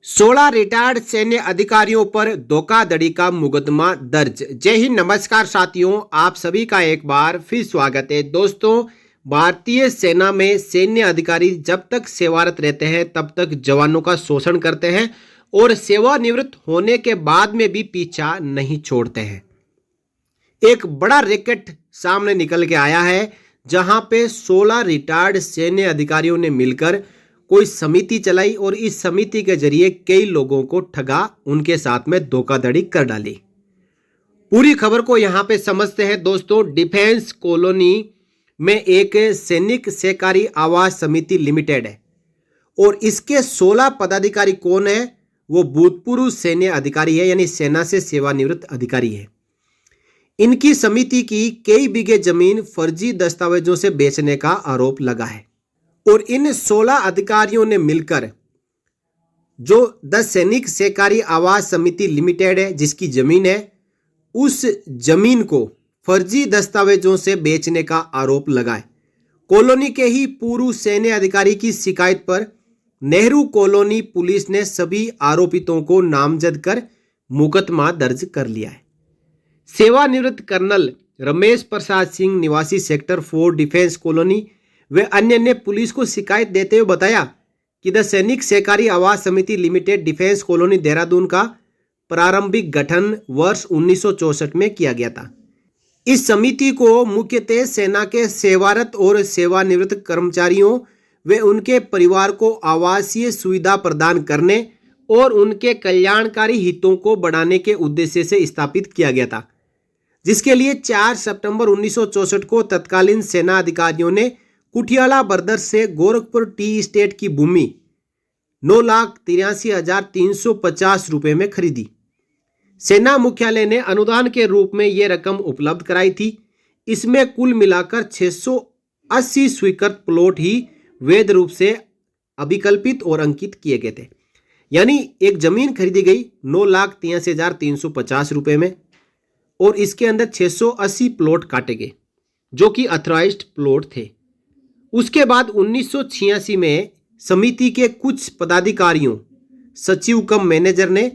16 retired सैन्य अधिकारियों पर धोखाधड़ी का मुकदमा दर्ज। जय हिंद, नमस्कार साथियों, आप सभी का एक बार फिर स्वागत है। दोस्तों, भारतीय सेना में सैन्य अधिकारी जब तक सेवारत रहते हैं तब तक जवानों का शोषण करते हैं और सेवानिवृत्त होने के बाद में भी पीछा नहीं छोड़ते हैं। एक बड़ा रैकेट सामने निकल के आया है जहां पे 16 रिटायर्ड सैन्य अधिकारियों ने मिलकर कोई समिति चलाई और इस समिति के जरिए कई लोगों को ठगा, उनके साथ में धोखाधड़ी कर डाली। पूरी खबर को यहां पे समझते हैं। दोस्तों, डिफेंस कॉलोनी में एक सैनिक सहकारी आवास समिति लिमिटेड है और इसके 16 पदाधिकारी कौन है? वो भूतपूर्व सैन्य अधिकारी है, यानी सेना से सेवानिवृत्त अधिकारी है। इनकी समिति की कई बीघे जमीन फर्जी दस्तावेजों से बेचने का आरोप लगा है और इन 16 अधिकारियों ने मिलकर जो द सैनिक सहकारी आवास समिति लिमिटेड है, जिसकी जमीन है, उस जमीन को फर्जी दस्तावेजों से बेचने का आरोप लगाए। कॉलोनी के ही पूर्व सैन्य अधिकारी की शिकायत पर नेहरू कॉलोनी पुलिस ने सभी आरोपितों को नामजद कर मुकदमा दर्ज कर लिया है। सेवानिवृत्त कर्नल रमेश प्रसाद सिंह निवासी सेक्टर 4 डिफेंस कॉलोनी वे अन्य ने पुलिस को शिकायत देते हुए बताया कि द सैनिक सहकारी आवास समिति लिमिटेड डिफेंस कॉलोनी देहरादून का प्रारंभिक गठन वर्ष 1964 में किया गया था। इस समिति को मुख्यतः सेना के सेवारत और सेवानिवृत्त कर्मचारियों व उनके परिवार को आवासीय सुविधा प्रदान करने और उनके कल्याणकारी हितों को बढ़ाने के उद्देश्य से स्थापित किया गया था, जिसके लिए 4 सितंबर 1964 को तत्कालीन सेना अधिकारियों ने कुठियाला ब्रदर्स से गोरखपुर टी स्टेट की भूमि 9,83,350 रुपए में खरीदी। सेना मुख्यालय ने अनुदान के रूप में यह रकम उपलब्ध कराई थी। इसमें कुल मिलाकर 680 स्वीकृत प्लॉट ही वैध रूप से अभिकल्पित और अंकित किए गए थे। यानी एक जमीन खरीदी गई 9,83,350 रुपए में और इसके अंदर 680 प्लॉट काटे गए जो कि अथॉराइज्ड प्लॉट थे। उसके बाद 1986 में समिति के कुछ पदाधिकारियों, सचिव कम मैनेजर ने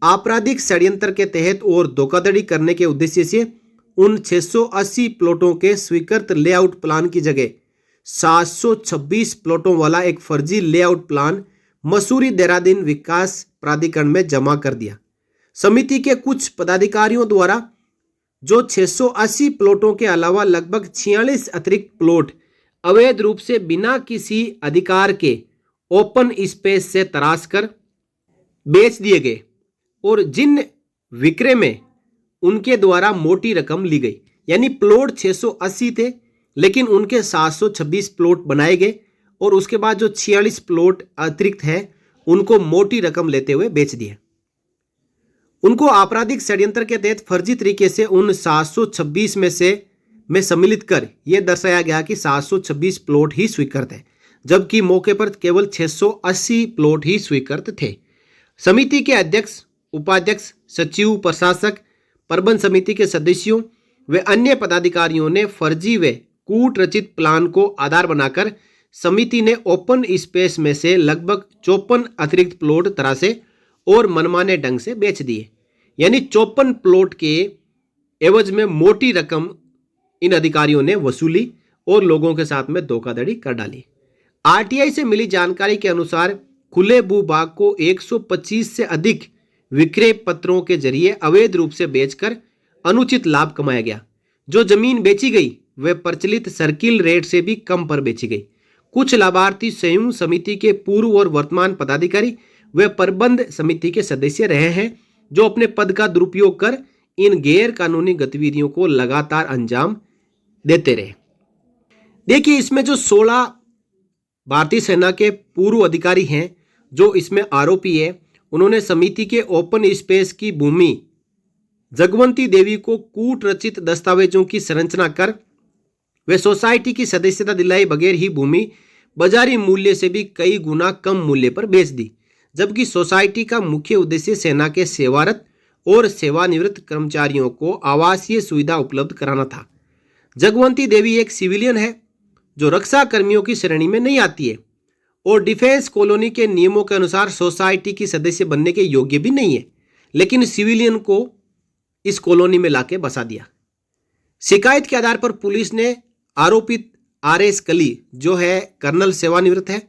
आपराधिक षड्यंत्र के तहत और धोखाधड़ी करने के उद्देश्य से उन 680 प्लॉटों के स्वीकृत लेआउट प्लान की जगह 726 प्लॉटों वाला एक फर्जी लेआउट प्लान मसूरी देहरादून विकास प्राधिकरण में जमा कर दिया। समिति के कुछ पदाधिकारियों द्वारा जो 680 प्लॉटों के अलावा लगभग 46 अतिरिक्त प्लॉट अवैध रूप से बिना किसी अधिकार के ओपन स्पेस से तराश कर बेच दिए गए और जिन विक्रय में उनके द्वारा मोटी रकम ली गई। यानी प्लॉट 680 थे लेकिन उनके 726 प्लॉट बनाए गए और उसके बाद जो 46 प्लॉट अतिरिक्त है उनको मोटी रकम लेते हुए बेच दिए। उनको आपराधिक षड्यंत्र के तहत फर्जी तरीके से उन 726 में सम्मिलित कर यह दर्शाया गया कि 726 प्लॉट ही स्वीकृत है, जबकि मौके पर केवल 680 प्लॉट ही स्वीकृत थे। समिति के अध्यक्ष, उपाध्यक्ष, सचिव, प्रशासक, प्रबंध समिति के सदस्यों व अन्य पदाधिकारियों ने फर्जी व कूट रचित प्लान को आधार बनाकर समिति ने ओपन स्पेस में से लगभग 54 अतिरिक्त प्लॉट तराशे और मनमाने ढंग से बेच दिए। यानी 54 प्लॉट के एवज में मोटी रकम इन अधिकारियों ने वसूली और लोगों के साथ में धोखाधड़ी कर डाली। आरटीआई से मिली जानकारी के अनुसार खुले भूभाग को 125 से अधिक विक्रय पत्रों के जरिए अवैध रूप से बेचकर अनुचित लाभ कमाया गया। जो जमीन बेची गई वह प्रचलित सर्किल रेट से भी कम पर बेची गई। कुछ लाभार्थी संयुक्त समिति के पूर्व और वर्तमान पदाधिकारी व प्रबंध समिति के सदस्य रहे हैं जो अपने पद का दुरुपयोग कर इन गैर कानूनी गतिविधियों को लगातार अंजाम देते रहे। देखिए, इसमें जो 16 भारतीय सेना के पूर्व अधिकारी हैं जो इसमें आरोपी है, उन्होंने समिति के ओपन स्पेस की भूमि जगवंती देवी को कूट रचित दस्तावेजों की संरचना कर वे सोसाइटी की सदस्यता दिलाए बगैर ही भूमि बाजारी मूल्य से भी कई गुना कम मूल्य पर बेच दी, जबकि सोसाइटी का मुख्य उद्देश्य सेना के सेवारत और सेवानिवृत्त कर्मचारियों को आवासीय सुविधा उपलब्ध कराना था। जगवंती देवी एक सिविलियन है जो रक्षा कर्मियों की श्रेणी में नहीं आती है और डिफेंस कॉलोनी के नियमों के अनुसार सोसाइटी की सदस्य बनने के योग्य भी नहीं है, लेकिन सिविलियन को इस कॉलोनी में लाके बसा दिया। शिकायत के आधार पर पुलिस ने आरोपित RS कली, जो है कर्नल सेवानिवृत्त है,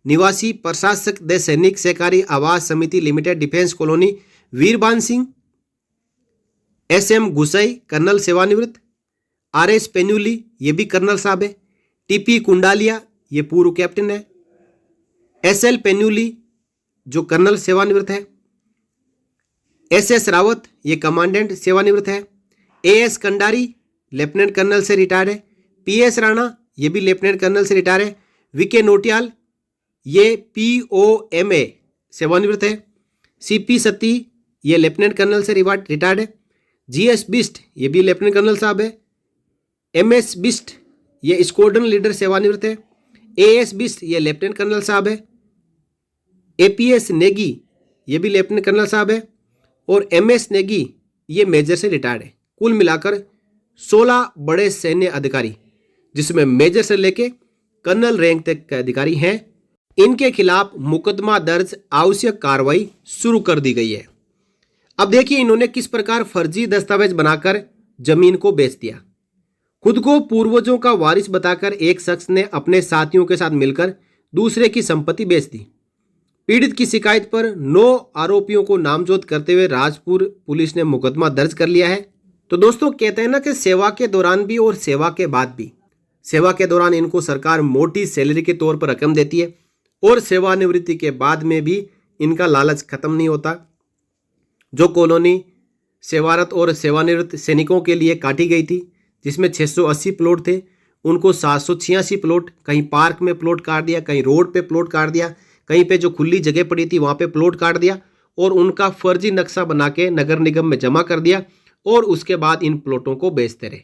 निवासी प्रशासक द सैनिक सहकारी आवास समिति limited, defence colony, Veerban Singh, SM Gusain, colonel सेवानिवृत्त, RS पेन्यूली, ये भी कर्नल साहब है, TP कुंडालिया, ये पूर्व कैप्टन है, SL पेन्यूली, जो कर्नल सेवानिवृत्त है, SS रावत, ये कमांडेंट सेवानिवृत्त है, AS कंडारी, लेफ्टिनेंट कर्नल से रिटायर्ड है, PS राणा, ये भी लेफ्टिनेंट कर्नल से रिटायर है, VK नोटियाल, ये POMA सेवानिवृत्त है, CP सती, ये लेफ्टिनेंट कर्नल से रिटायर्ड है, GS बिस्ट, ये भी लेफ्टिनेंट कर्नल साहब है, MS बिस्ट, ये स्क्वाड्रन लीडर सेवानिवृत्त है, AS बिस्ट, ये लेफ्टिनेंट कर्नल साहब है, APS नेगी, ये भी लेफ्टिनेंट कर्नल साहब है, और MS नेगी, ये मेजर से रिटायर्ड है। कुल मिलाकर 16 बड़े सैन्य अधिकारी, जिसमें मेजर से लेके कर्नल रैंक तक के अधिकारी हैं, इनके खिलाफ मुकदमा दर्ज, आवश्यक कार्रवाई शुरू कर दी गई है। अब देखिए इन्होंने किस प्रकार फर्जी दस्तावेज बनाकर जमीन को बेच दिया। खुद को पूर्वजों का वारिस बताकर एक शख्स ने अपने साथियों के साथ मिलकर दूसरे की संपत्ति बेच दी। पीड़ित की शिकायत पर 9 आरोपियों को नामजद करते हुए राजपुर पुलिस ने मुकदमा दर्ज कर लिया है। तो दोस्तों कहते हैं ना कि सेवा के दौरान भी और सेवा के बाद भी, सेवा के दौरान इनको सरकार मोटी सैलरी के तौर पर रकम देती है और सेवानिवृत्ति के बाद में भी इनका लालच खत्म नहीं होता। जो कॉलोनी सेवारत और सेवानिवृत्त सैनिकों के लिए काटी गई थी, जिसमें 680 प्लॉट थे, उनको 786 प्लॉट, कहीं पार्क में प्लॉट काट दिया, कहीं रोड पे प्लॉट काट दिया, कहीं पे जो खुली जगह पड़ी थी वहाँ पे प्लॉट काट दिया और उनका फर्जी नक्शा बना के नगर निगम में जमा कर दिया और उसके बाद इन प्लॉटों को बेचते रहे।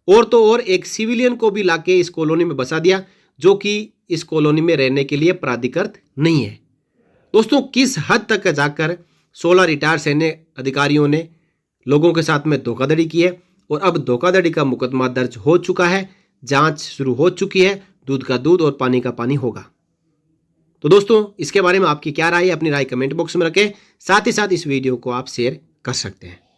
और तो और एक सिविलियन को भी लाके इस कॉलोनी में बसा दिया, जो कि इस कॉलोनी में रहने के लिए प्राधिकृत नहीं है। दोस्तों किस हद तक जाकर 16 रिटायर सैन्य अधिकारियों ने लोगों के साथ में धोखाधड़ी की है और अब धोखाधड़ी का मुकदमा दर्ज हो चुका है, जांच शुरू हो चुकी है, दूध का दूध और पानी का पानी होगा। तो दोस्तों इसके बारे में आपकी क्या राय है, अपनी राय कमेंट बॉक्स में रखें। साथ ही साथ इस वीडियो को आप शेयर कर सकते हैं।